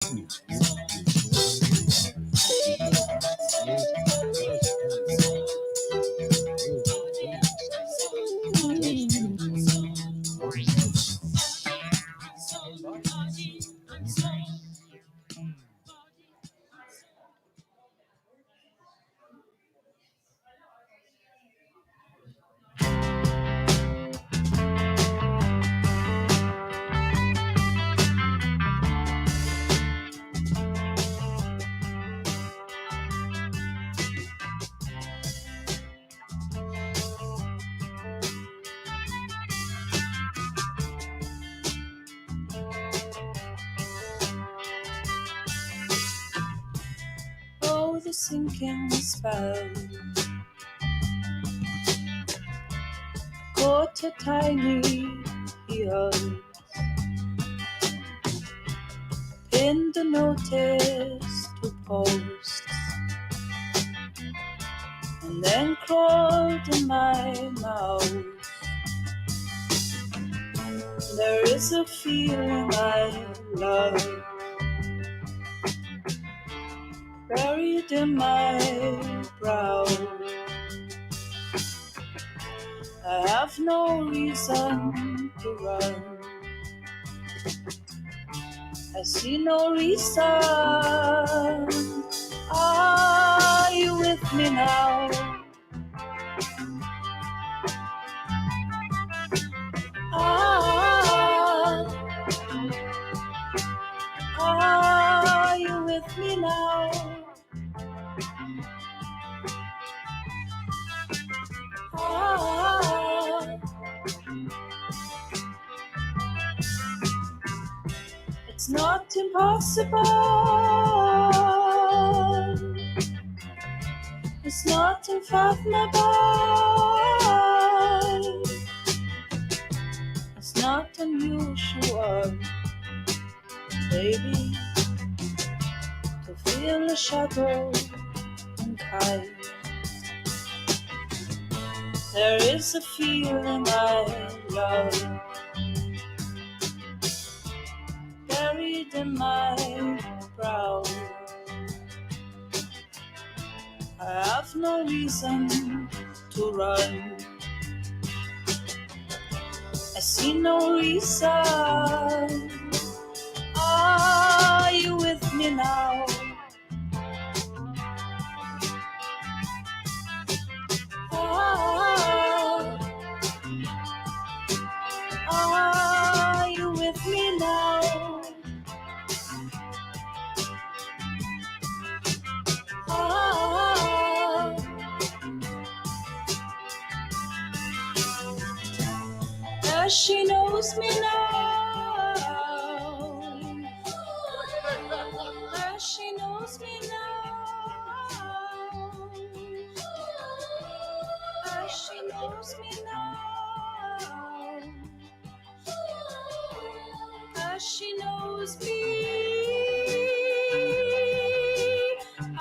Oh, the sinking spell caught a tiny heel, pinned a notice to posts, and then crawled in my mouth. There is a feeling I love buried in my brow. I have no reason to run. I see no reason. Are you with me now? Are you with me now? It's not impossible. It's not unfathomable. It's not unusual, baby, to feel a shadow and kind. There is a feeling I love buried in my brow. I have no reason to run. I see no reason. Are you with me now? Are you with me now? As she knows me now. As she knows me now. As she knows me now. As she knows me.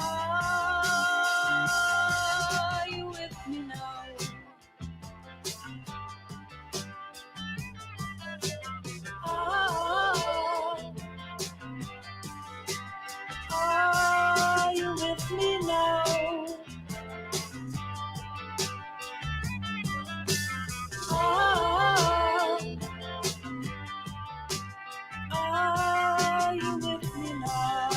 Are you with me now? Are you with me now? Are you with me now?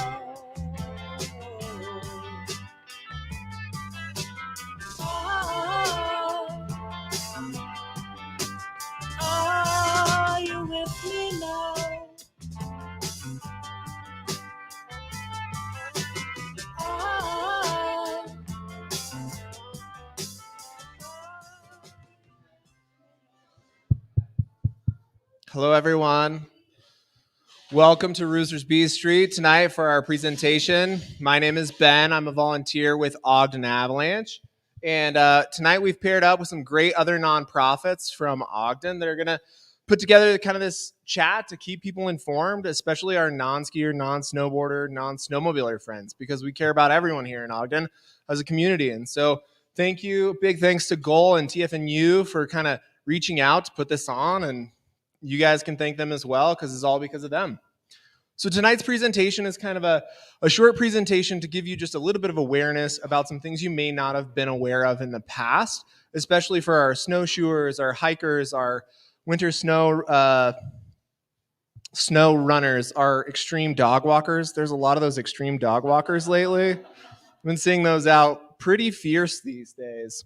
Are you with me now? Hello, everyone. Welcome to Roosters B Street tonight for our presentation. My name is Ben. I'm a volunteer with Ogden Avalanche. And tonight we've paired up with some great other nonprofits from Ogden that are going to put together kind of this chat to keep people informed, especially our non-skier, non-snowboarder, non-snowmobiler friends, because we care about everyone here in Ogden as a community. And so thank you. Big thanks to Goal and TFNU for kind of reaching out to put this on, and you guys can thank them as well because it's all because of them. So tonight's presentation is kind of a short presentation to give you just a little bit of awareness about some things you may not have been aware of in the past, especially for our snowshoers, our hikers, our winter snow runners, our extreme dog walkers. There's a lot of those extreme dog walkers lately. I've been seeing those out pretty fierce these days.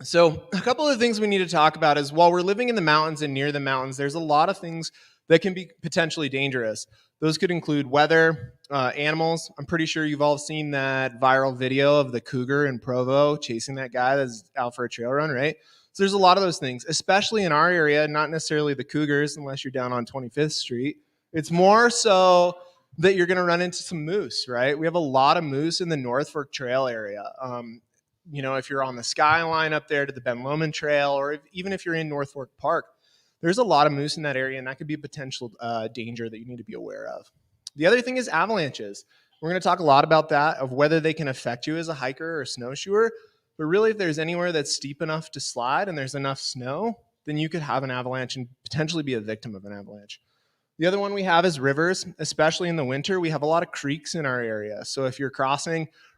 So a couple of things we need to talk about is while we're living in the mountains and near the mountains, there's a lot of things that can be potentially dangerous. Those could include weather, animals. I'm pretty sure you've all seen that viral video of the cougar in Provo chasing that guy that's out for a trail run, right? So there's a lot of those things, especially in our area, not necessarily the cougars, unless you're down on 25th Street. It's more so that you're going to run into some moose, right? We have a lot of moose in the North Fork Trail area. If you're on the skyline up there to the Ben Lomond Trail, or even if you're in North Fork Park, there's a lot of moose in that area, and that could be a potential danger that you need to be aware of. The other thing is avalanches. We're going to talk a lot about that, of whether they can affect you as a hiker or a snowshoer. But really, if there's anywhere that's steep enough to slide and there's enough snow, then you could have an avalanche and potentially be a victim of an avalanche. The other one we have is rivers, especially in the winter. We have a lot of creeks in our area. So if you're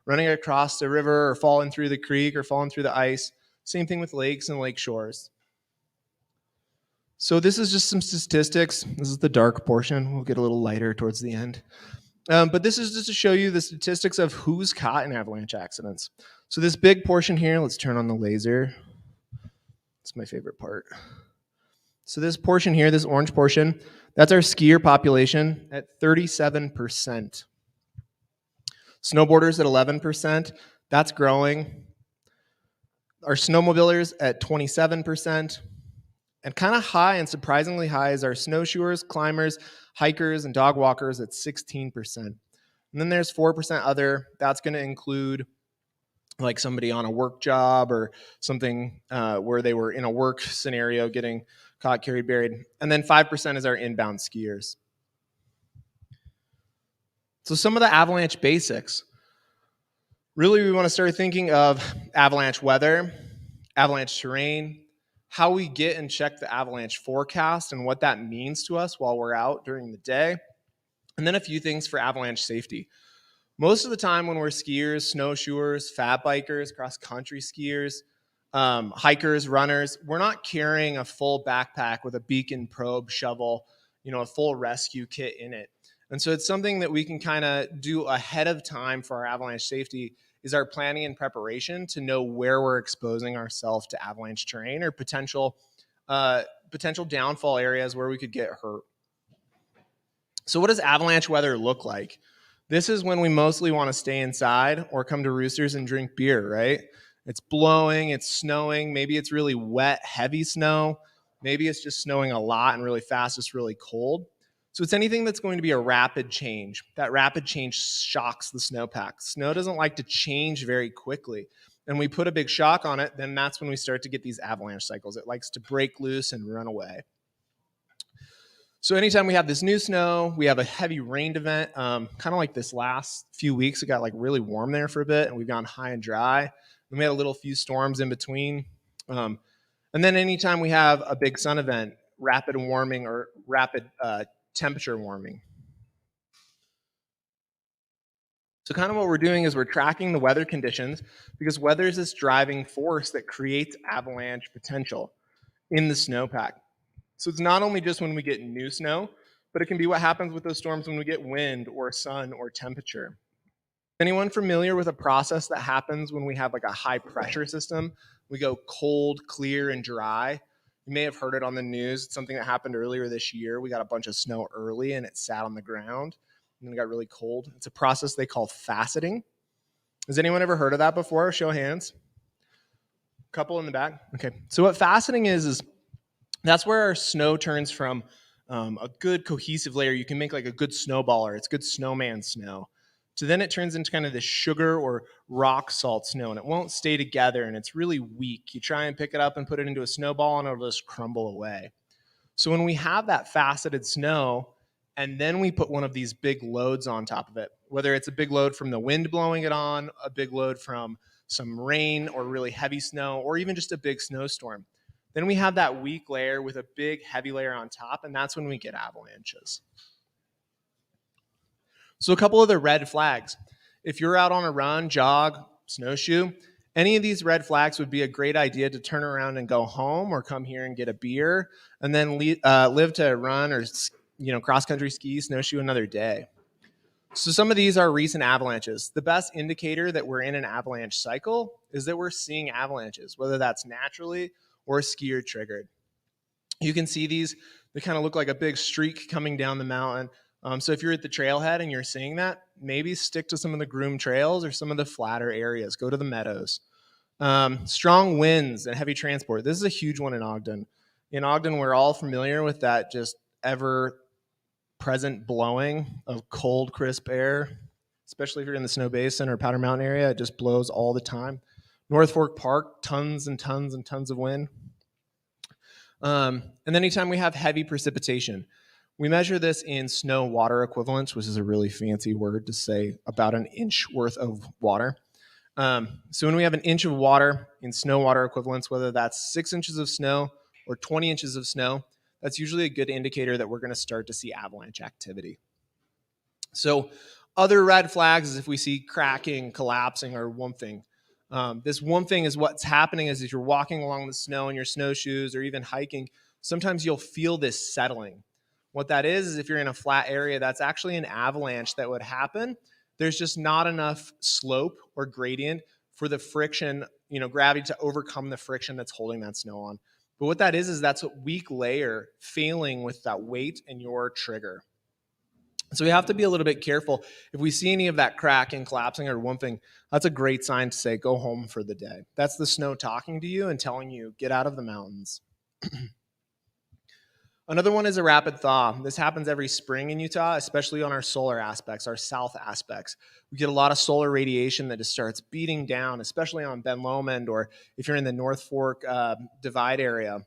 running across the river or falling through the creek or falling through the ice, same thing with lakes and lake shores. So this is just some statistics. This is the dark portion. We'll get a little lighter towards the end. But this is just to show you the statistics of who's caught in avalanche accidents. So this big portion here, let's turn on the laser. It's my favorite part. So this portion here, this orange portion, that's our skier population at 37%. Snowboarders at 11%. That's growing. Our snowmobilers at 27%. And kind of high and surprisingly high is our snowshoers, climbers, hikers, and dog walkers at 16%. And then there's 4% other. That's going to include like somebody on a work job or something where they were in a work scenario getting caught, carried, buried. And then 5% is our inbound skiers. So some of the avalanche basics. Really, we want to start thinking of avalanche weather, avalanche terrain, how we get and check the avalanche forecast and what that means to us while we're out during the day, and then a few things for avalanche safety. Most of the time when we're skiers, snowshoers, fat bikers, cross-country skiers, hikers, runners, we're not carrying a full backpack with a beacon, probe, shovel, a full rescue kit in it. And so it's something that we can kind of do ahead of time for our avalanche safety is our planning and preparation to know where we're exposing ourselves to avalanche terrain or potential downfall areas where we could get hurt. So what does avalanche weather look like? This is when we mostly want to stay inside or come to Roosters and drink beer, right? It's blowing, it's snowing, maybe it's really wet, heavy snow. Maybe it's just snowing a lot and really fast, it's really cold. So it's anything that's going to be a rapid change. That rapid change shocks the snowpack. Snow doesn't like to change very quickly. And we put a big shock on it, then that's when we start to get these avalanche cycles. It likes to break loose and run away. So anytime we have this new snow, we have a heavy rain event, kind of like this last few weeks. It got like really warm there for a bit, and we've gone high and dry. And we had a little few storms in between. And then anytime we have a big sun event, rapid warming or rapid temperature warming. So kind of what we're doing is we're tracking the weather conditions because weather is this driving force that creates avalanche potential in the snowpack. So it's not only just when we get new snow, but it can be what happens with those storms when we get wind or sun or temperature. Anyone familiar with a process that happens when we have like a high pressure system? We go cold, clear, and dry. You may have heard it on the news. It's something that happened earlier this year. We got a bunch of snow early and it sat on the ground and then it got really cold. It's a process they call faceting. Has anyone ever heard of that before? Show of hands. Couple in the back. Okay. So what faceting is that's where our snow turns from a good cohesive layer. You can make like a good snowballer. It's good snowman snow. So then it turns into kind of this sugar or rock salt snow, and it won't stay together, and it's really weak. You try and pick it up and put it into a snowball, and it'll just crumble away. So when we have that faceted snow, and then we put one of these big loads on top of it, whether it's a big load from the wind blowing it on, a big load from some rain or really heavy snow, or even just a big snowstorm, then we have that weak layer with a big heavy layer on top, and that's when we get avalanches. So a couple of the red flags. If you're out on a run, jog, snowshoe, any of these red flags would be a great idea to turn around and go home or come here and get a beer and then live to run or cross country ski, snowshoe another day. So some of these are recent avalanches. The best indicator that we're in an avalanche cycle is that we're seeing avalanches, whether that's naturally or skier triggered. You can see these, they kind of look like a big streak coming down the mountain. So if you're at the trailhead and you're seeing that, maybe stick to some of the groomed trails or some of the flatter areas. Go to the meadows. Strong winds and heavy transport. This is a huge one in Ogden. In Ogden, we're all familiar with that just ever present blowing of cold, crisp air, especially if you're in the Snow Basin or Powder Mountain area. It just blows all the time. North Fork Park, tons and tons and tons of wind. And then anytime we have heavy precipitation, we measure this in snow water equivalents, which is a really fancy word to say about an inch worth of water. So when we have an inch of water in snow water equivalents, whether that's 6 inches of snow or 20 inches of snow, that's usually a good indicator that we're going to start to see avalanche activity. So other red flags is if we see cracking, collapsing, or womping. This womping is what's happening is if you're walking along the snow in your snowshoes or even hiking, sometimes you'll feel this settling. What that is if you're in a flat area, that's actually an avalanche that would happen. There's just not enough slope or gradient for the friction, gravity to overcome the friction that's holding that snow on. But what that is that's a weak layer failing with that weight and your trigger. So we have to be a little bit careful. If we see any of that cracking, collapsing, or womping, that's a great sign to say, go home for the day. That's the snow talking to you and telling you, get out of the mountains. Another one is a rapid thaw. This happens every spring in Utah, especially on our solar aspects, our south aspects. We get a lot of solar radiation that just starts beating down, especially on Ben Lomond, or if you're in the North Fork Divide area.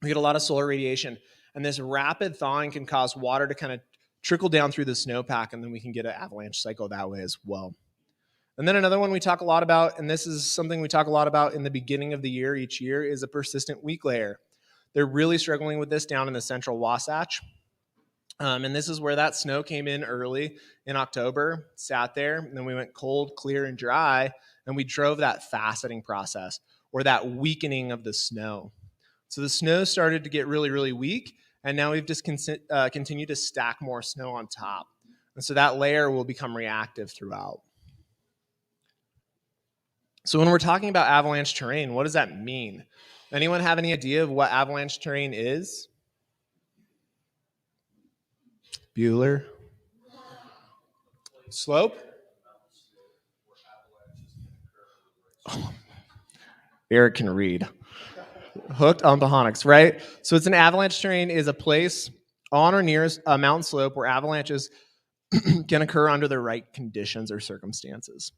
We get a lot of solar radiation, and this rapid thawing can cause water to kind of trickle down through the snowpack, and then we can get an avalanche cycle that way as well. And then another one we talk a lot about, and this is something we talk a lot about in the beginning of the year each year, is a persistent weak layer. They're really struggling with this down in the central Wasatch. And this is where that snow came in early in October, sat there, and then we went cold, clear, and dry, and we drove that faceting process or that weakening of the snow. So the snow started to get really, really weak, and now we've just continued to stack more snow on top. And so that layer will become reactive throughout. So when we're talking about avalanche terrain, what does that mean? Anyone have any idea of what avalanche terrain is? Bueller? Slope? Oh, Eric can read. Hooked on Pahonics, right? So it's an avalanche terrain is a place on or near a mountain slope where avalanches can occur under the right conditions or circumstances.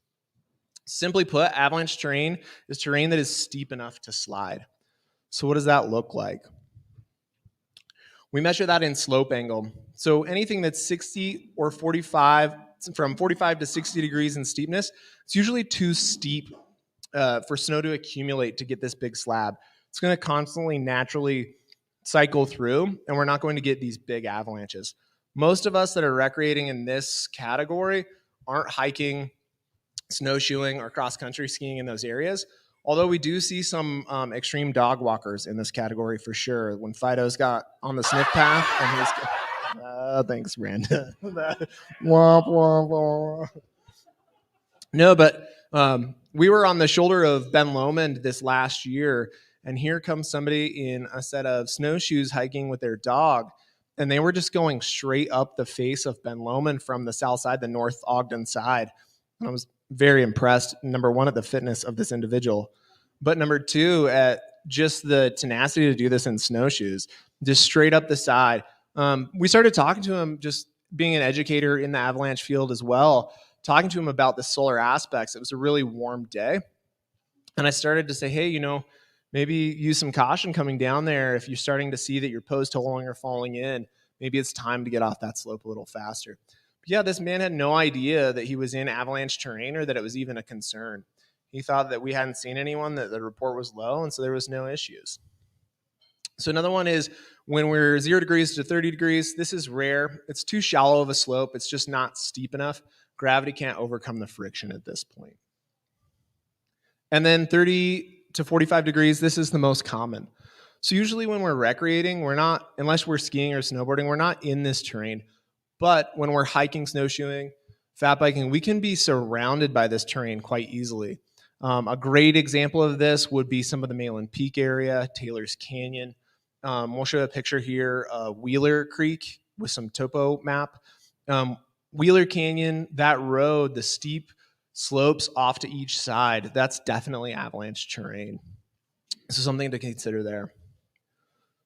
Simply put, avalanche terrain is terrain that is steep enough to slide. So what does that look like? We measure that in slope angle. So anything that's 60 or 45, from 45 to 60 degrees in steepness, it's usually too steep for snow to accumulate to get this big slab. It's going to constantly naturally cycle through, and we're not going to get these big avalanches. Most of us that are recreating in this category aren't hiking, snowshoeing, or cross-country skiing in those areas. Although we do see some extreme dog walkers in this category for sure. When Fido's got on the sniff path, and he's thanks, Brandon. Womp, womp, womp. No, but we were on the shoulder of Ben Lomond this last year, and here comes somebody in a set of snowshoes hiking with their dog, and they were just going straight up the face of Ben Lomond from the south side, the North Ogden side. And I was very impressed, number one, at the fitness of this individual, but number two, at just the tenacity to do this in snowshoes, just straight up the side. We started talking to him, just being an educator in the avalanche field as well, talking to him about the solar aspects. It was a really warm day. And I started to say, hey, maybe use some caution coming down there. If you're starting to see that you're post holing or falling in, maybe it's time to get off that slope a little faster. Yeah, this man had no idea that he was in avalanche terrain or that it was even a concern. He thought that we hadn't seen anyone, that the report was low, and so there was no issues. So another one is when we're 0 degrees to 30 degrees. This is rare. It's too shallow of a slope. It's just not steep enough. Gravity can't overcome the friction at this point. And then 30 to 45 degrees, this is the most common. So usually when we're recreating, we're not, unless we're skiing or snowboarding, we're not in this terrain. But when we're hiking, snowshoeing, fat biking, we can be surrounded by this terrain quite easily. A great example of this would be some of the Malin Peak area, Taylor's Canyon. We'll show a picture here, Wheeler Creek with some topo map. Wheeler Canyon, that road, the steep slopes off to each side, that's definitely avalanche terrain. So something to consider there.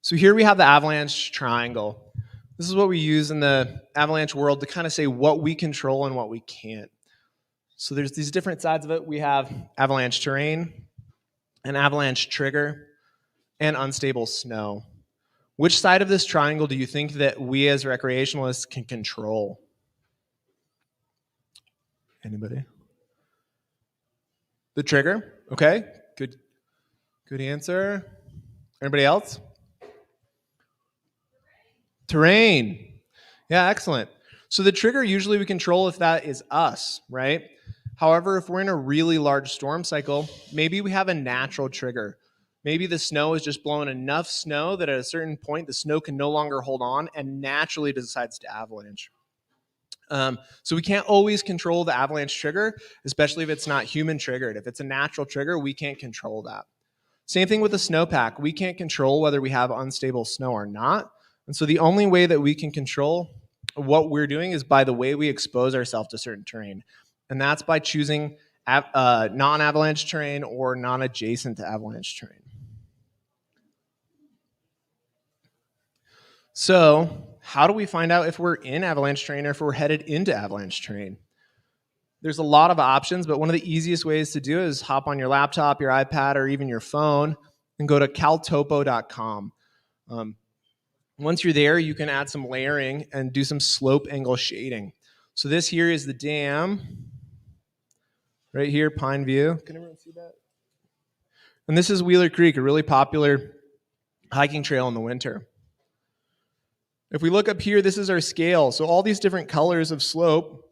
So here we have the avalanche triangle. This is what we use in the avalanche world to kind of say what we control and what we can't. So there's these different sides of it. We have avalanche terrain, an avalanche trigger, and unstable snow. Which side of this triangle do you think that we as recreationalists can control? Anybody? The trigger? Okay, good answer. Anybody else? Terrain. Yeah, excellent. So the trigger usually we control if that is us, right? However, if we're in a really large storm cycle, maybe we have a natural trigger. Maybe the snow is just blowing enough snow that at a certain point the snow can no longer hold on and naturally decides to avalanche. So we can't always control the avalanche trigger, especially if it's not human triggered. If it's a natural trigger, we can't control that. Same thing with the snowpack. We can't control whether we have unstable snow or not. And so the only way that we can control what we're doing is by the way we expose ourselves to certain terrain. And that's by choosing non-avalanche terrain or non-adjacent to avalanche terrain. So how do we find out if we're in avalanche terrain or if we're headed into avalanche terrain? There's a lot of options, but one of the easiest ways to do it is hop on your laptop, your iPad, or even your phone and go to caltopo.com. Once you're there, you can add some layering and do some slope angle shading. So this here is the dam. Right here, Pine View. Can everyone see that? And this is Wheeler Creek, a really popular hiking trail in the winter. If we look up here, this is our scale. So all these different colors of slope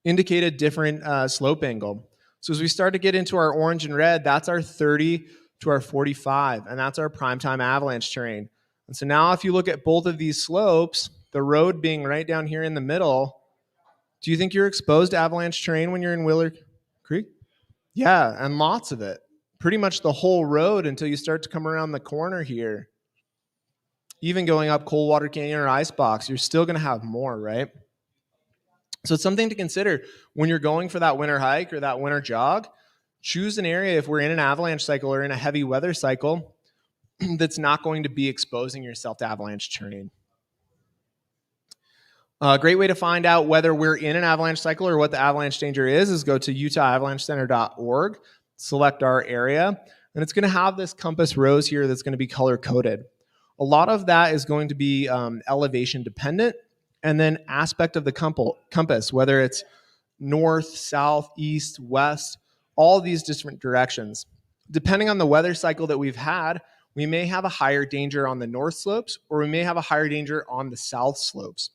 indicate a different slope angle. So as we start to get into our orange and red, that's our 30 to our 45, and that's our primetime avalanche terrain. And so now if you look at both of these slopes, the road being right down here in the middle, do you think you're exposed to avalanche terrain when you're in Wheeler Creek? Yeah, and lots of it. Pretty much the whole road until you start to come around the corner here. Even going up Coldwater Canyon or Icebox, you're still going to have more, right? So it's something to consider when you're going for that winter hike or that winter jog. Choose an area if we're in an avalanche cycle or in a heavy weather cycle that's not going to be exposing yourself to avalanche terrain. A great way to find out whether we're in an avalanche cycle or what the avalanche danger is go to utahavalanchecenter.org, select our area, and it's going to have this compass rose here that's going to be color-coded. A lot of that is going to be elevation dependent, and then aspect of the compass, whether it's north, south, east, west, all these different directions. Depending on the weather cycle that we've had, we may have a higher danger on the north slopes, or we may have a higher danger on the south slopes.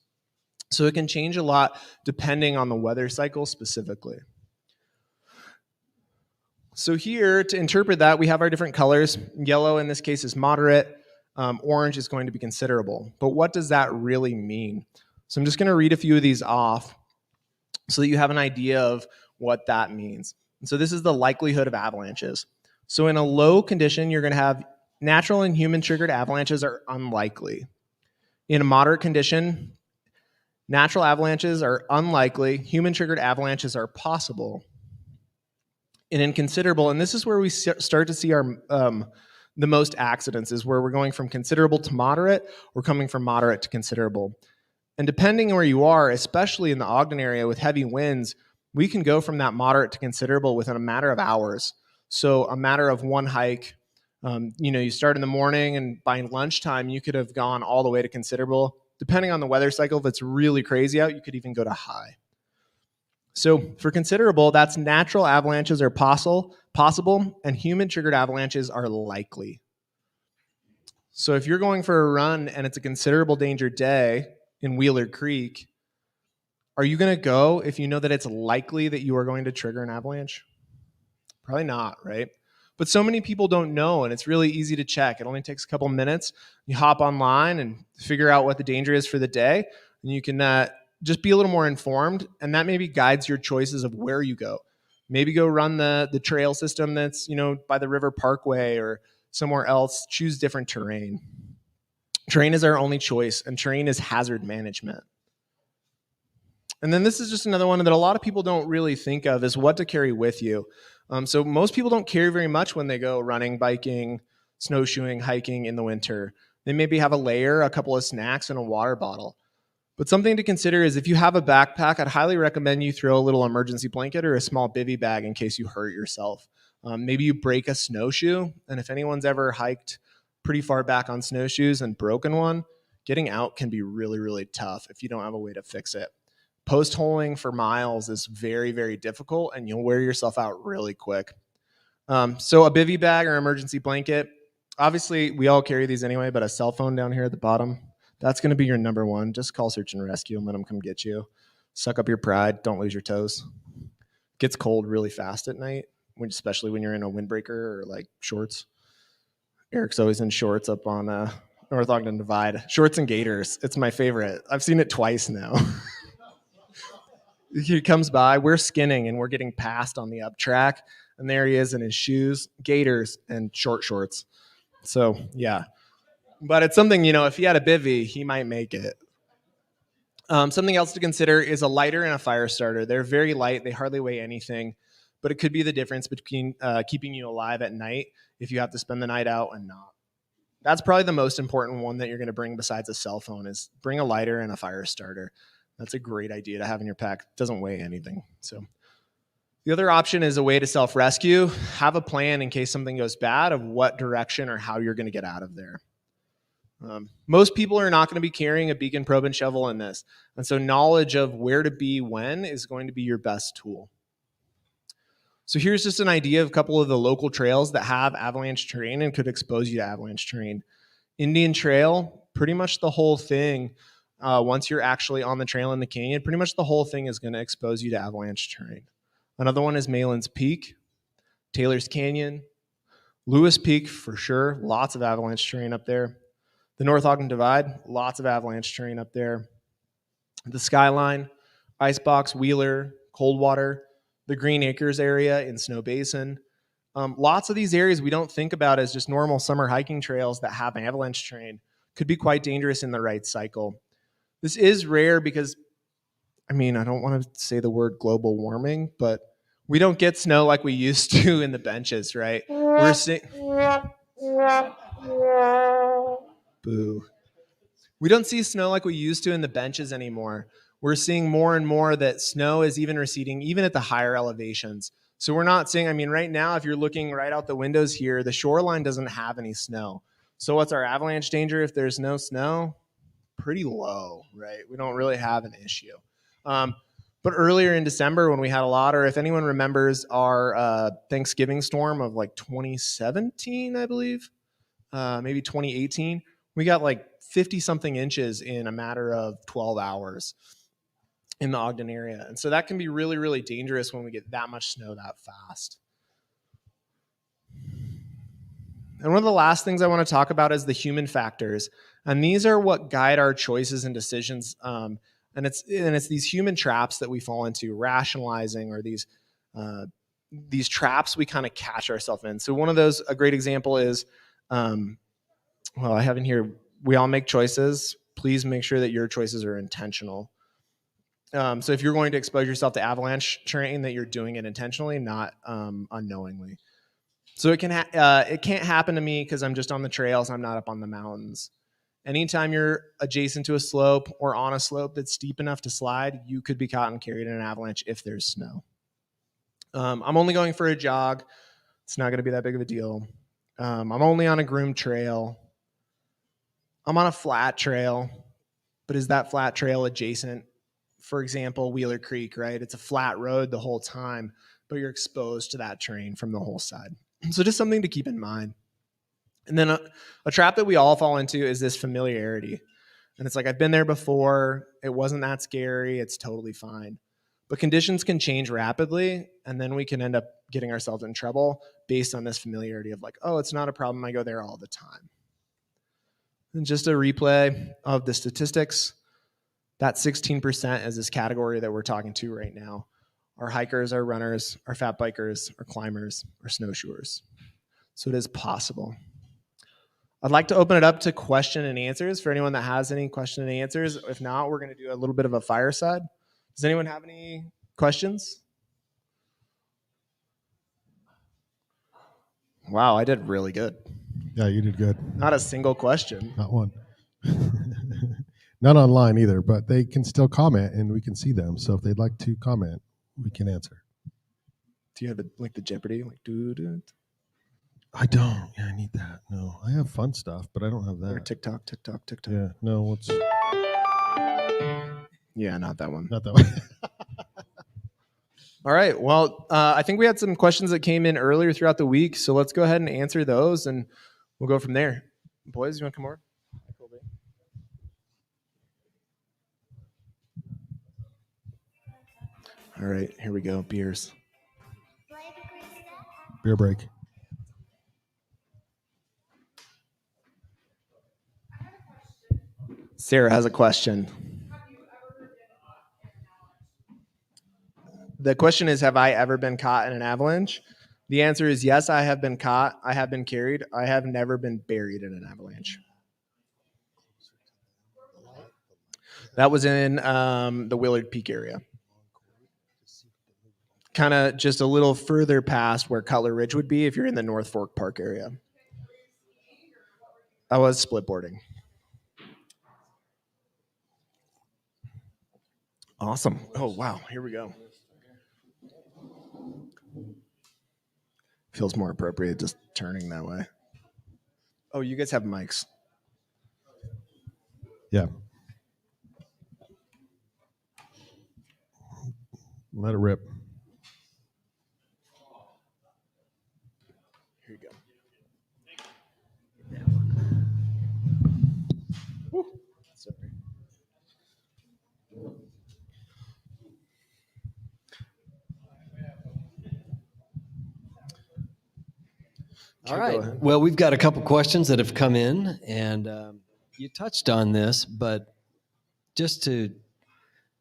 So it can change a lot depending on the weather cycle specifically. So here, to interpret that, we have our different colors. Yellow in this case is moderate. Orange is going to be considerable. But what does that really mean? So I'm just going to read a few of these off so that you have an idea of what that means. And so this is the likelihood of avalanches. So in a low condition, you're going to have natural and human-triggered avalanches are unlikely. In a moderate condition, natural avalanches are unlikely. Human-triggered avalanches are possible. And in considerable, and this is where we start to see our the most accidents, is where we're going from considerable to moderate, or coming from moderate to considerable. And depending on where you are, especially in the Ogden area with heavy winds, we can go from that moderate to considerable within a matter of hours. So a matter of one hike, you start in the morning, and by lunchtime, you could have gone all the way to considerable. Depending on the weather cycle, if it's really crazy out, you could even go to high. So for considerable, that's natural avalanches are possible, and human-triggered avalanches are likely. So if you're going for a run and it's a considerable danger day in Wheeler Creek, are you going to go if you know that it's likely that you are going to trigger an avalanche? Probably not, right? But so many people don't know, and it's really easy to check. It only takes a couple minutes. You hop online and figure out what the danger is for the day, and you can just be a little more informed, and that maybe guides your choices of where you go. Maybe go run the trail system that's by the River Parkway or somewhere else. Choose different terrain. Terrain is our only choice, and terrain is hazard management. And then this is just another one that a lot of people don't really think of is what to carry with you. So most people don't carry very much when they go running, biking, snowshoeing, hiking in the winter. They maybe have a layer, a couple of snacks, and a water bottle. But something to consider is if you have a backpack, I'd highly recommend you throw a little emergency blanket or a small bivy bag in case you hurt yourself. Maybe you break a snowshoe, and if anyone's ever hiked pretty far back on snowshoes and broken one, getting out can be really, really tough if you don't have a way to fix it. Post holing for miles is very, very difficult, and you'll wear yourself out really quick. So a bivy bag or emergency blanket, obviously we all carry these anyway, but a cell phone down here at the bottom, that's going to be your number one. Just call search and rescue and let them come get you. Suck up your pride. Don't lose your toes. Gets cold really fast at night, especially when you're in a windbreaker or like shorts. Eric's always in shorts up on North Ogden Divide. Shorts and gaiters. It's my favorite. I've seen it twice now. He comes by, we're skinning and we're getting passed on the up track, and there he is in his shoes, gaiters, and short shorts. So yeah, but it's something, if he had a bivy, he might make it. Something else to consider is a lighter and a fire starter. They're very light, they hardly weigh anything, but it could be the difference between keeping you alive at night if you have to spend the night out and not. That's probably the most important one that you're going to bring besides a cell phone is bring a lighter and a fire starter. That's a great idea to have in your pack. It doesn't weigh anything. So the other option is a way to self-rescue. Have a plan in case something goes bad of what direction or how you're going to get out of there. Most people are not going to be carrying a beacon, probe, and shovel in this. And so knowledge of where to be when is going to be your best tool. So here's just an idea of a couple of the local trails that have avalanche terrain and could expose you to avalanche terrain. Indian Trail, pretty much the whole thing. Once you're actually on the trail in the canyon, pretty much the whole thing is going to expose you to avalanche terrain. Another one is Malin's Peak, Taylor's Canyon, Lewis Peak for sure. Lots of avalanche terrain up there. The North Ogden Divide, lots of avalanche terrain up there. The Skyline, Icebox, Wheeler, Coldwater, the Green Acres area in Snow Basin. Lots of these areas we don't think about as just normal summer hiking trails that have avalanche terrain. Could be quite dangerous in the right cycle. This is rare because, I don't want to say the word global warming, but we don't get snow like we used to in the benches, right? We're seeing... Boo. We don't see snow like we used to in the benches anymore. We're seeing more and more that snow is even receding, even at the higher elevations. So we're not seeing, right now, if you're looking right out the windows here, the shoreline doesn't have any snow. So what's our avalanche danger if there's no snow? Pretty low, right? We don't really have an issue. But earlier in December when we had a lot, or if anyone remembers our Thanksgiving storm of like 2017, I believe, maybe 2018, we got like 50 something inches in a matter of 12 hours in the Ogden area. And so that can be really, really dangerous when we get that much snow that fast. And one of the last things I want to talk about is the human factors. And these are what guide our choices and decisions. And it's these human traps that we fall into, rationalizing, or these traps we kind of catch ourselves in. So one of those, a great example is, I have in here, we all make choices. Please make sure that your choices are intentional. So if you're going to expose yourself to avalanche terrain, that you're doing it intentionally, not unknowingly. So it can't happen to me because I'm just on the trails. I'm not up on the mountains. Anytime you're adjacent to a slope or on a slope that's steep enough to slide, you could be caught and carried in an avalanche if there's snow. I'm only going for a jog. It's not going to be that big of a deal. I'm only on a groomed trail. I'm on a flat trail, but is that flat trail adjacent? For example, Wheeler Creek, right? It's a flat road the whole time, but you're exposed to that terrain from the whole side. So just something to keep in mind. And then a trap that we all fall into is this familiarity. And it's like, I've been there before. It wasn't that scary. It's totally fine. But conditions can change rapidly. And then we can end up getting ourselves in trouble based on this familiarity of like, oh, it's not a problem. I go there all the time. And just a replay of the statistics. That 16% is this category that we're talking to right now. Our hikers, our runners, our fat bikers, our climbers, our snowshoers. So it is possible. I'd like to open it up to question and answers for anyone that has any question and answers. If not, we're going to do a little bit of a fireside. Does anyone have any questions? Wow, I did really good. Yeah, you did good. Not a single question. Not one. Not online either, but they can still comment and we can see them. So if they'd like to comment, we can answer. Do you have like the Jeopardy? Like, doo-doo? I don't. Yeah, I need that. No, I have fun stuff, but I don't have that. Or TikTok. Yeah, no, what's... Yeah, not that one. Not that one. All right. Well, I think we had some questions that came in earlier throughout the week. So let's go ahead and answer those and we'll go from there. Boys, you want to come over? All right, here we go. Beers. Beer break. Sarah has a question. The question is, have I ever been caught in an avalanche? The answer is yes, I have been caught. I have been carried. I have never been buried in an avalanche. That was in the Willard Peak area. Kind of just a little further past where Cutler Ridge would be if you're in the North Fork Park area. I was split boarding. Awesome. Oh, wow. Here we go. Feels more appropriate just turning that way. Oh, you guys have mics. Yeah. Let it rip. Here you go. Sorry. All right. Well, we've got a couple questions that have come in, and you touched on this, but just to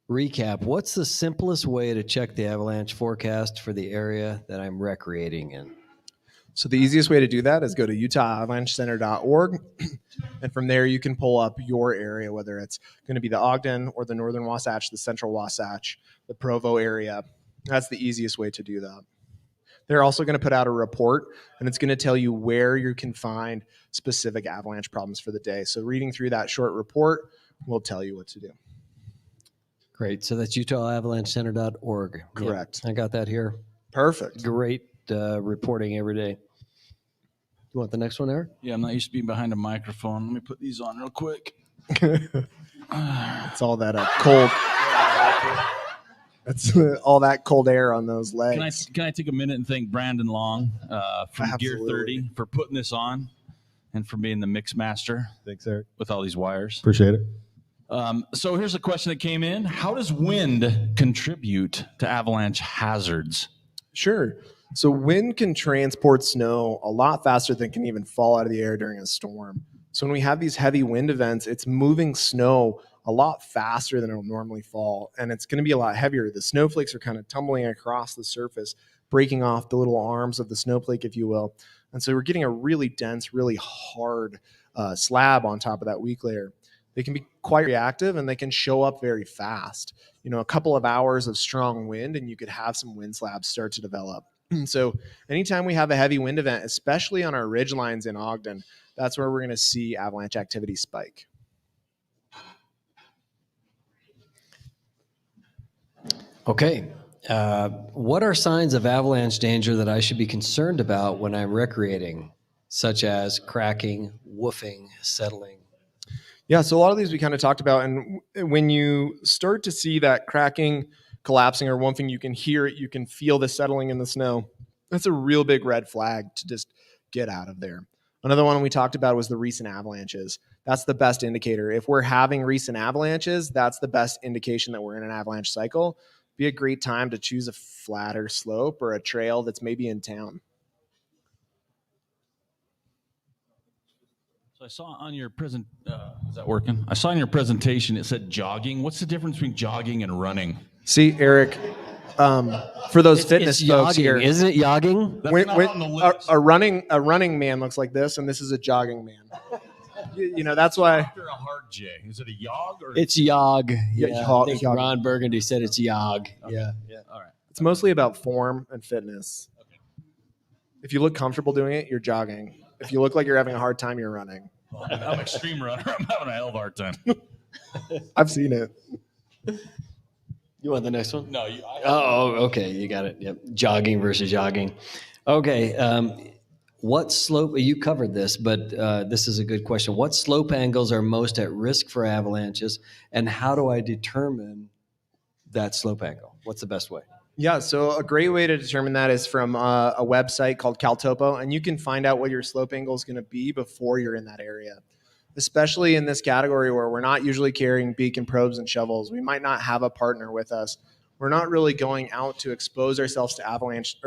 recap, what's the simplest way to check the avalanche forecast for the area that I'm recreating in? So the easiest way to do that is go to utahavalanchecenter.org. And from there, you can pull up your area, whether it's going to be the Ogden or the Northern Wasatch, the Central Wasatch, the Provo area. That's the easiest way to do that. They're also going to put out a report, and it's going to tell you where you can find specific avalanche problems for the day. So reading through that short report will tell you what to do. Great. So that's utahavalanchecenter.org. Correct. Yeah, I got that here. Perfect. Great reporting every day. You want the next one, Eric? Yeah, I'm not used to being behind a microphone. Let me put these on real quick. It's all that cold. That's all that cold air on those legs. Can I take a minute and thank Brandon Long from Gear Absolutely. 30 for putting this on and for being the mix master. Thanks, Eric. With all these wires. Appreciate it. So here's a question that came in. How does wind contribute to avalanche hazards? Sure. So wind can transport snow a lot faster than can even fall out of the air during a storm. So when we have these heavy wind events, it's moving snow a lot faster than it'll normally fall, and it's going to be a lot heavier. The snowflakes are kind of tumbling across the surface, breaking off the little arms of the snowflake, if you will. And so we're getting a really dense, really hard slab on top of that weak layer. They can be quite reactive, and they can show up very fast. You know, a couple of hours of strong wind, and you could have some wind slabs start to develop. So anytime we have a heavy wind event, especially on our ridge lines in Ogden, that's where we're going to see avalanche activity spike. Okay. What are signs of avalanche danger that I should be concerned about when I'm recreating, such as cracking, woofing, settling? Yeah, so a lot of these we kind of talked about, and when you start to see that cracking, collapsing, or woofing, you can hear it, you can feel the settling in the snow. That's a real big red flag to just get out of there. Another one we talked about was the recent avalanches. That's the best indicator. If we're having recent avalanches, that's the best indication that we're in an avalanche cycle. Be a great time to choose a flatter slope or a trail that's maybe in town. So I saw on your present, is that working? I saw in your presentation, it said jogging. What's the difference between jogging and running? See, Eric, for those fitness it's folks yogging, here, isn't it yogging? That's not on the list. a running man looks like this, and this is a jogging man. That's why. After a hard J, is it a yog or? It's yog. Yeah, Yeah, yog- I think yog. Ron Burgundy said it's yog. Okay. Yeah. All right. It's mostly about form and fitness. Okay. If you look comfortable doing it, you're jogging. If you look like you're having a hard time, you're running. I'm an extreme runner. I'm having a hell of a hard time. I've seen it. You want the next one? No, Oh, okay. You got it. Yep. Jogging versus jogging. Okay. What slope? You covered this, but this is a good question. What slope angles are most at risk for avalanches, and how do I determine that slope angle? What's the best way? Yeah, so a great way to determine that is from a website called CalTopo, and you can find out what your slope angle is going to be before you're in that area. Especially in this category where we're not usually carrying beacon probes and shovels, we might not have a partner with us. We're not really going out to expose ourselves to avalanche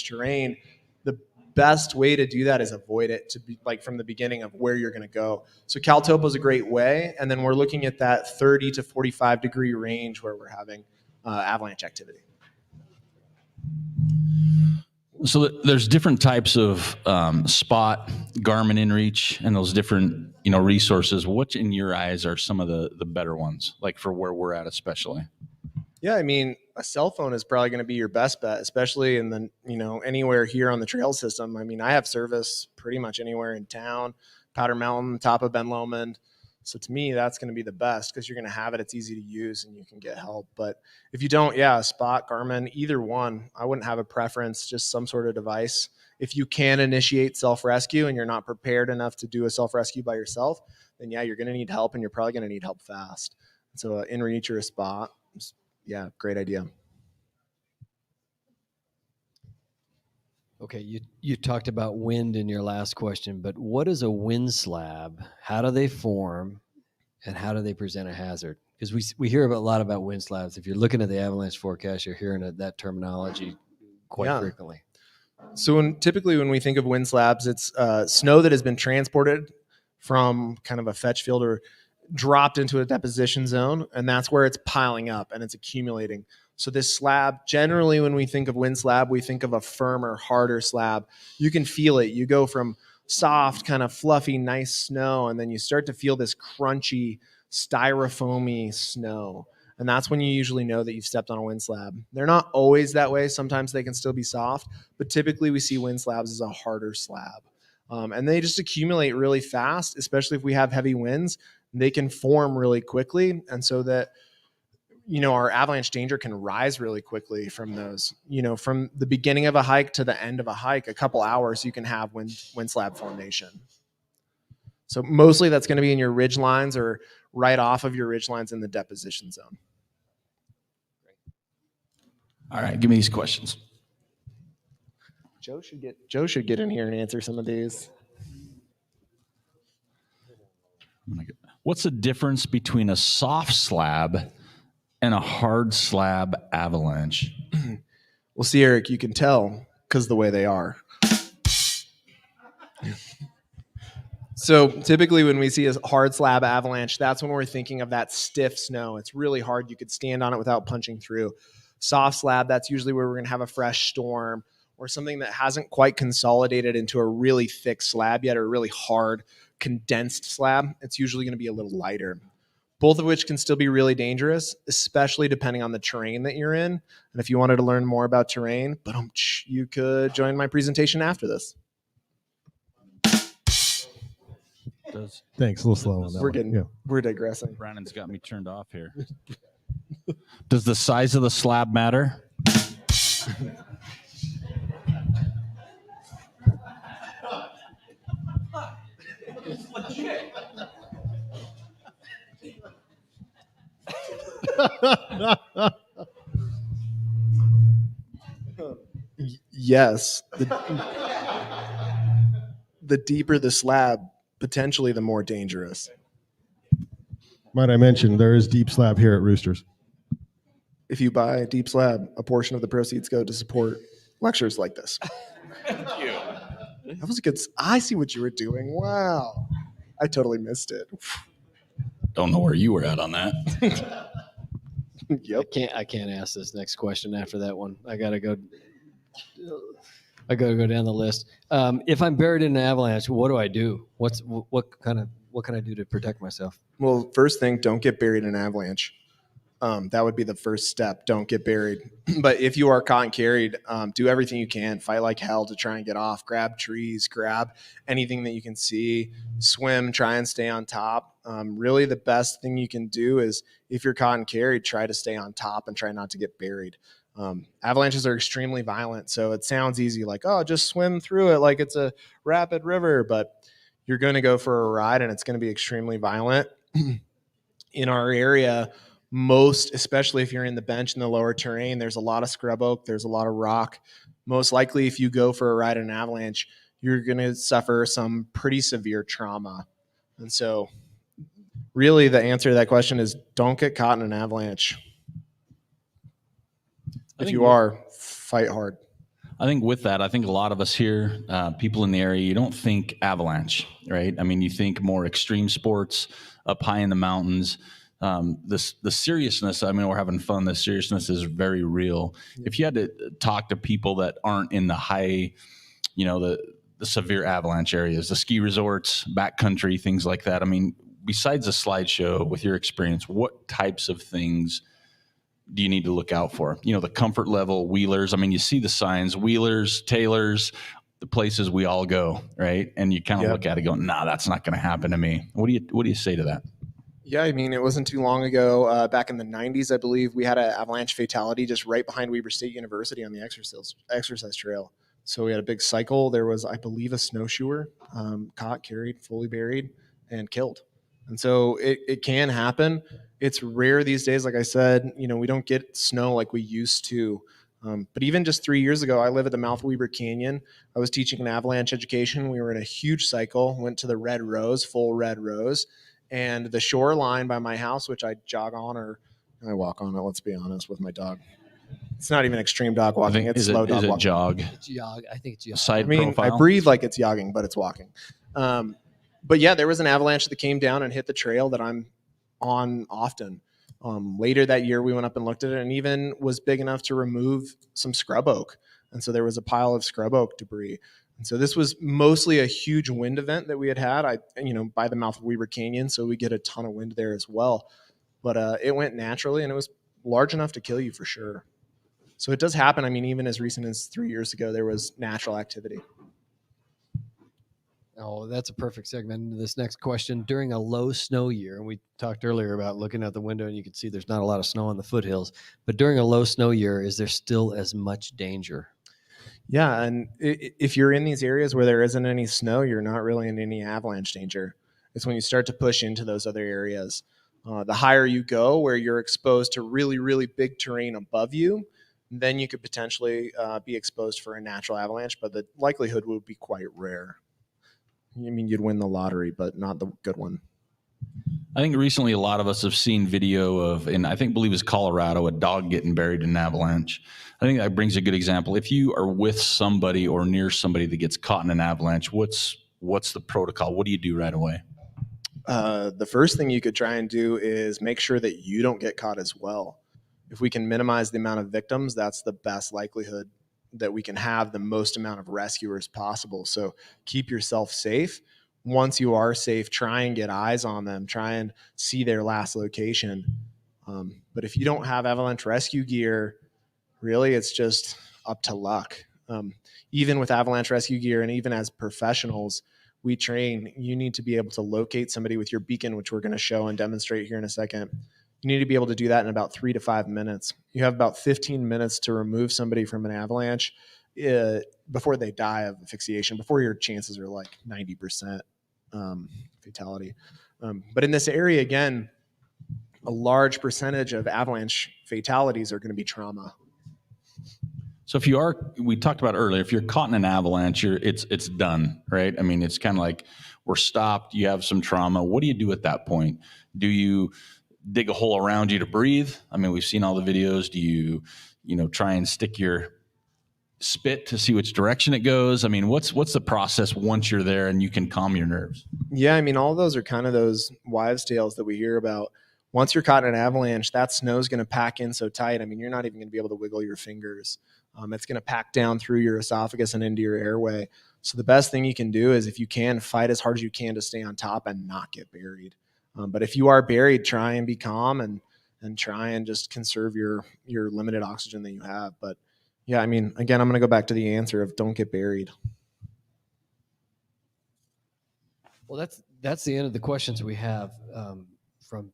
terrain. The best way to do that is avoid it, to be like from the beginning of where you're going to go. So CalTopo is a great way, and then we're looking at that 30 to 45 degree range where we're having avalanche activity. So there's different types of Spot, Garmin InReach, and those different resources. What in your eyes are some of the better ones, like for where we're at especially? Yeah, I mean, a cell phone is probably going to be your best bet, especially in the anywhere here on the trail system. I mean, I have service pretty much anywhere in town, Powder Mountain, top of Ben Lomond. So to me, that's going to be the best because you're going to have it. It's easy to use and you can get help. But if you don't, Spot, Garmin, either one. I wouldn't have a preference, just some sort of device. If you can initiate self-rescue and you're not prepared enough to do a self-rescue by yourself, then you're going to need help and you're probably going to need help fast. So InReach or a Spot, great idea. Okay, you talked about wind in your last question, but what is a wind slab? How do they form, and how do they present a hazard? Because we hear a lot about wind slabs. If you're looking at the avalanche forecast, you're hearing that terminology quite frequently. So typically when we think of wind slabs, it's snow that has been transported from kind of a fetch field or dropped into a deposition zone, and that's where it's piling up and it's accumulating. So this slab, generally when we think of wind slab, we think of a firmer, harder slab. You can feel it. You go from soft, kind of fluffy, nice snow, and then you start to feel this crunchy, styrofoamy snow. And that's when you usually know that you've stepped on a wind slab. They're not always that way. Sometimes they can still be soft, but typically we see wind slabs as a harder slab. And they just accumulate really fast, especially if we have heavy winds. They can form really quickly. And so that our avalanche danger can rise really quickly from those. From the beginning of a hike to the end of a hike, a couple hours, you can have wind slab formation. So mostly that's going to be in your ridge lines or right off of your ridge lines in the deposition zone. All right, give me these questions. Joe should get in here and answer some of these. What's the difference between a soft slab and a hard slab avalanche? Well, see, Eric, you can tell because the way they are. So typically when we see a hard slab avalanche, that's when we're thinking of that stiff snow. It's really hard. You could stand on it without punching through. Soft slab, that's usually where we're going to have a fresh storm or something that hasn't quite consolidated into a really thick slab yet, or a really hard condensed slab. It's usually going to be a little lighter. Both of which can still be really dangerous, especially depending on the terrain that you're in. And if you wanted to learn more about terrain, you could join my presentation after this. Thanks. A little slow on that. We're digressing. Brandon's got me turned off here. Does the size of the slab matter? Yes. the deeper the slab, potentially the more dangerous. Might I mention, there is deep slab here at Roosters. If you buy a deep slab, a portion of the proceeds go to support lectures like this. Thank you. That was a good. I see what you were doing. Wow. I totally missed it. Don't know where you were at on that. Yep. I can't ask this next question after that one. I gotta go down the list. If I'm buried in an avalanche, what do I do? What can I do to protect myself? Well, first thing, don't get buried in an avalanche. That would be the first step. Don't get buried. But if you are caught and carried, do everything you can. Fight like hell to try and get off. Grab trees, grab anything that you can see. Swim, try and stay on top. Really, the best thing you can do is if you're caught and carried, try to stay on top and try not to get buried. Avalanches are extremely violent, so it sounds easy, like, oh, just swim through it like it's a rapid river, but you're going to go for a ride and it's going to be extremely violent. In our area, especially if you're in the bench in the lower terrain, there's a lot of scrub oak, there's a lot of rock. Most likely, if you go for a ride in an avalanche, you're going to suffer some pretty severe trauma. And so really the answer to that question is don't get caught in an avalanche. If you are, fight hard. I think with that, I think a lot of us here, people in the area, you don't think avalanche, right? I mean, you think more extreme sports up high in the mountains. The seriousness, I mean, we're having fun. The seriousness is very real. If you had to talk to people that aren't in the high, the severe avalanche areas, the ski resorts, backcountry, things like that. I mean, besides a slideshow, with your experience, what types of things do you need to look out for? The comfort level, wheelers. I mean, you see the signs, wheelers, tailors, the places we all go, right? And you kind of look at it going, nah, that's not going to happen to me. What do you say to that? Yeah, I mean, it wasn't too long ago, back in the 90s, I believe, we had an avalanche fatality just right behind Weber State University on the exercise trail. So we had a big cycle. There was, I believe, a snowshoer caught, carried, fully buried, and killed. And so it can happen. It's rare these days. Like I said, we don't get snow like we used to. But even just 3 years ago, I live at the mouth of Weber Canyon. I was teaching an avalanche education. We were in a huge cycle, went to the Red Rose, full Red Rose. And the shoreline by my house, which I jog on or I walk on it, let's be honest, with my dog. It's not even extreme dog walking. It's slow dog walking. Jog? It's jog. I think it's jog. Side I profile? breathe like it's jogging, but it's walking. But yeah, there was an avalanche that came down and hit the trail that I'm on often. Later that year, we went up and looked at it and even was big enough to remove some scrub oak. And so there was a pile of scrub oak debris. And so this was mostly a huge wind event that we had. By the mouth of Weber Canyon, so we get a ton of wind there as well. But it went naturally, and it was large enough to kill you for sure. So it does happen. I mean, even as recent as 3 years ago, there was natural activity. Oh, that's a perfect segment into this next question. During a low snow year, and we talked earlier about looking out the window and you can see there's not a lot of snow on the foothills, but during a low snow year, is there still as much danger? Yeah, and if you're in these areas where there isn't any snow, you're not really in any avalanche danger. It's when you start to push into those other areas. The higher you go, where you're exposed to really, really big terrain above you, then you could potentially be exposed for a natural avalanche, but the likelihood would be quite rare. I mean, you'd win the lottery, but not the good one. I think recently a lot of us have seen video of, and I believe it's Colorado, a dog getting buried in an avalanche. I think that brings a good example. If you are with somebody or near somebody that gets caught in an avalanche, what's the protocol? What do you do right away? The first thing you could try and do is make sure that you don't get caught as well. If we can minimize the amount of victims, that's the best likelihood that we can have the most amount of rescuers possible. So keep yourself safe. Once you are safe, try and get eyes on them, try and see their last location. But if you don't have avalanche rescue gear, really it's just up to luck. Even with avalanche rescue gear and even as professionals, we train, you need to be able to locate somebody with your beacon, which we're going to show and demonstrate here in a second. You need to be able to do that in about 3 to 5 minutes. You have about 15 minutes to remove somebody from an avalanche before they die of asphyxiation, before your chances are like 90% fatality. But in this area, again, a large percentage of avalanche fatalities are going to be trauma. So we talked about earlier, if you're caught in an avalanche, it's done, right? I mean, it's kind of like we're stopped. You have some trauma. What do you do at that point? Do you dig a hole around you to breathe? I mean, we've seen all the videos. Do you try and stick your spit to see which direction it goes? I mean, what's the process once you're there and you can calm your nerves? Yeah, I mean, all of those are kind of those wives' tales that we hear about. Once you're caught in an avalanche, that snow's going to pack in so tight. I mean, you're not even going to be able to wiggle your fingers. It's going to pack down through your esophagus and into your airway. So the best thing you can do is, if you can, fight as hard as you can to stay on top and not get buried. But if you are buried, try and be calm and try and just conserve your limited oxygen that you have. But yeah, I mean, again, I'm going to go back to the answer of don't get buried. Well, that's the end of the questions we have from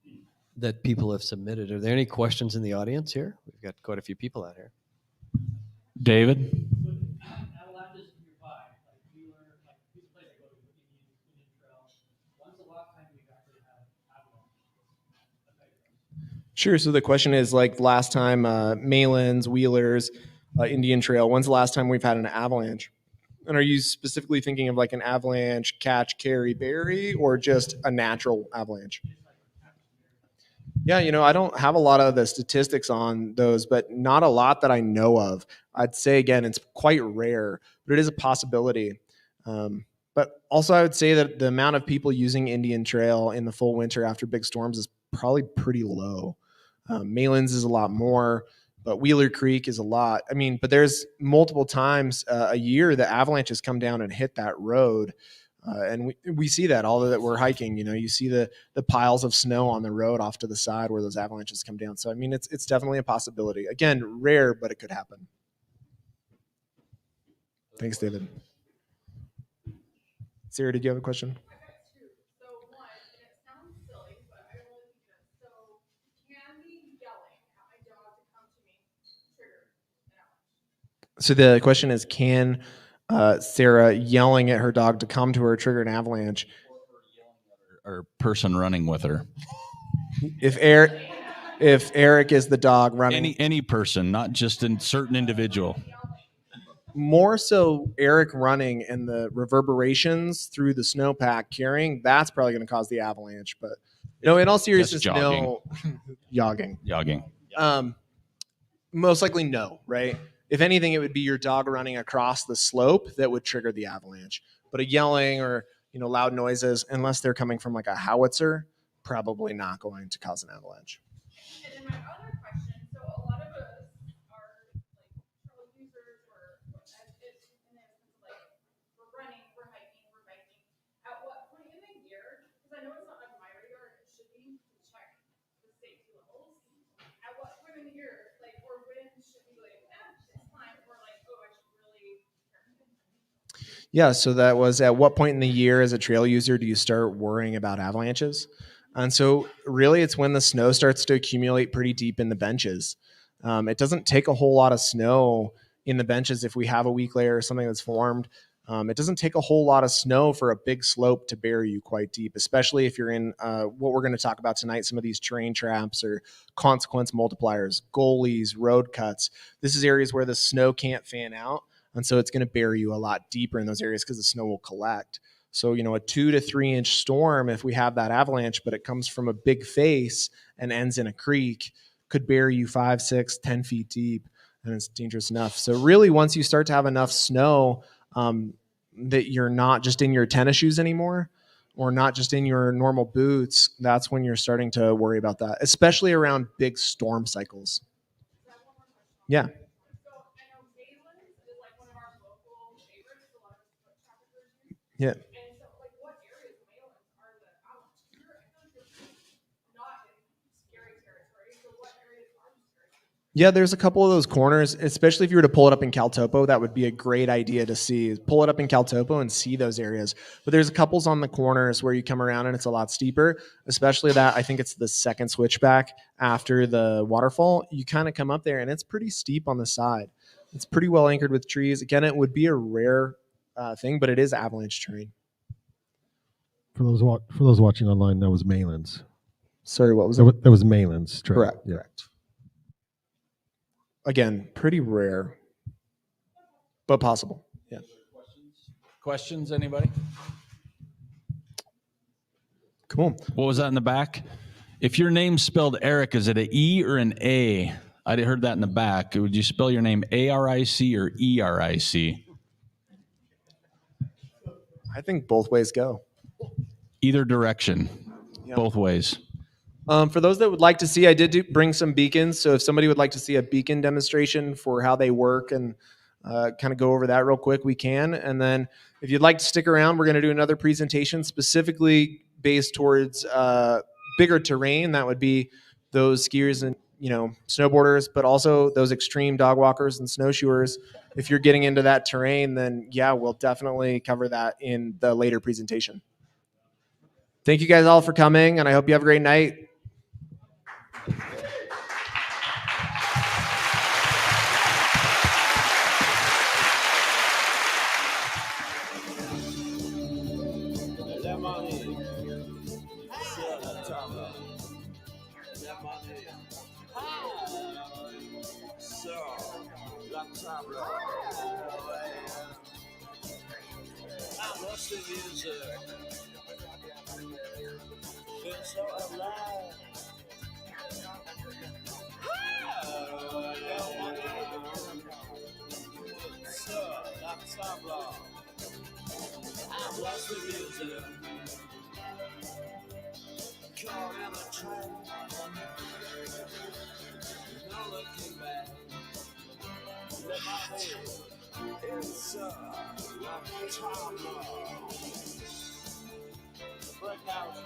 that people have submitted. Are there any questions in the audience here? We've got quite a few people out here. David? Sure. So the question is, like, last time, Malins, Wheelers, Indian Trail, when's the last time we've had an avalanche? And are you specifically thinking of like an avalanche, catch, carry, bury, or just a natural avalanche? Yeah, I don't have a lot of the statistics on those, but not a lot that I know of. I'd say, again, it's quite rare, but it is a possibility. But also, I would say that the amount of people using Indian Trail in the full winter after big storms is probably pretty low. Malins is a lot more, but Wheeler Creek is a lot. I mean, but there's multiple times a year that avalanches come down and hit that road. And we see that all that we're hiking, you see the piles of snow on the road off to the side where those avalanches come down. So, I mean, it's definitely a possibility. Again, rare, but it could happen. Thanks, David. Sarah, did you have a question? So the question is, can Sarah yelling at her dog to come to her trigger an avalanche? Or person running with her. If Eric is the dog running, any person, not just a certain individual. More so Eric running and the reverberations through the snowpack carrying, that's probably going to cause the avalanche. But in all seriousness, no. Jogging. Most likely no, right? If anything, it would be your dog running across the slope that would trigger the avalanche. But a yelling or loud noises, unless they're coming from like a howitzer, probably not going to cause an avalanche. And then my other question, so a lot of us are like trail users, or we're running, we're hiking, we're biking. At what point in the year, because I know it's not on my radar and it should be, to check the safety levels. At what point in the year, or when should we it's time, or oh, I should really. Yeah, so that was, at what point in the year as a trail user do you start worrying about avalanches? And so really it's when the snow starts to accumulate pretty deep in the benches. It doesn't take a whole lot of snow in the benches if we have a weak layer or something that's formed. It doesn't take a whole lot of snow for a big slope to bury you quite deep, especially if you're in what we're going to talk about tonight, some of these terrain traps or consequence multipliers, gullies, road cuts. This is areas where the snow can't fan out. And so it's going to bury you a lot deeper in those areas because the snow will collect. So, a 2 to 3 inch storm, if we have that avalanche, but it comes from a big face and ends in a creek, could bury you 5, 6, 10 feet deep. And it's dangerous enough. So really, once you start to have enough snow that you're not just in your tennis shoes anymore, or not just in your normal boots, that's when you're starting to worry about that, especially around big storm cycles. Yeah. Yeah. And so, what areas of Malins are the avalanche? Not in scary territory. So, what areas are scary? Yeah, there's a couple of those corners, especially if you were to pull it up in CalTopo. That would be a great idea to see. Pull it up in CalTopo and see those areas. But there's a couples on the corners where you come around and it's a lot steeper, especially that. I think it's the second switchback after the waterfall. You kind of come up there and it's pretty steep on the side. It's pretty well anchored with trees. Again, it would be a rare thing, but it is avalanche terrain. For those watching online, that was Malins. Sorry, what was it? That was Malins. Correct. Again, pretty rare. but possible. Yeah. Questions, anybody? Cool. What was that in the back? If your name's spelled Eric, is it an E or an A? I heard that in the back. Would you spell your name A-R-I-C or E-R-I-C? I think both ways go. Either direction, Yeah. both ways. For those that would like to see, I did bring some beacons. So if somebody would like to see a beacon demonstration for how they work and kind of go over that real quick, we can. And then if you'd like to stick around, we're going to do another presentation specifically based towards bigger terrain. That would be those skiers and snowboarders, but also those extreme dog walkers and snowshoers. If you're getting into that terrain, then yeah, we'll definitely cover that in the later presentation. Thank you guys all for coming, and I hope you have a great night. Breakouts,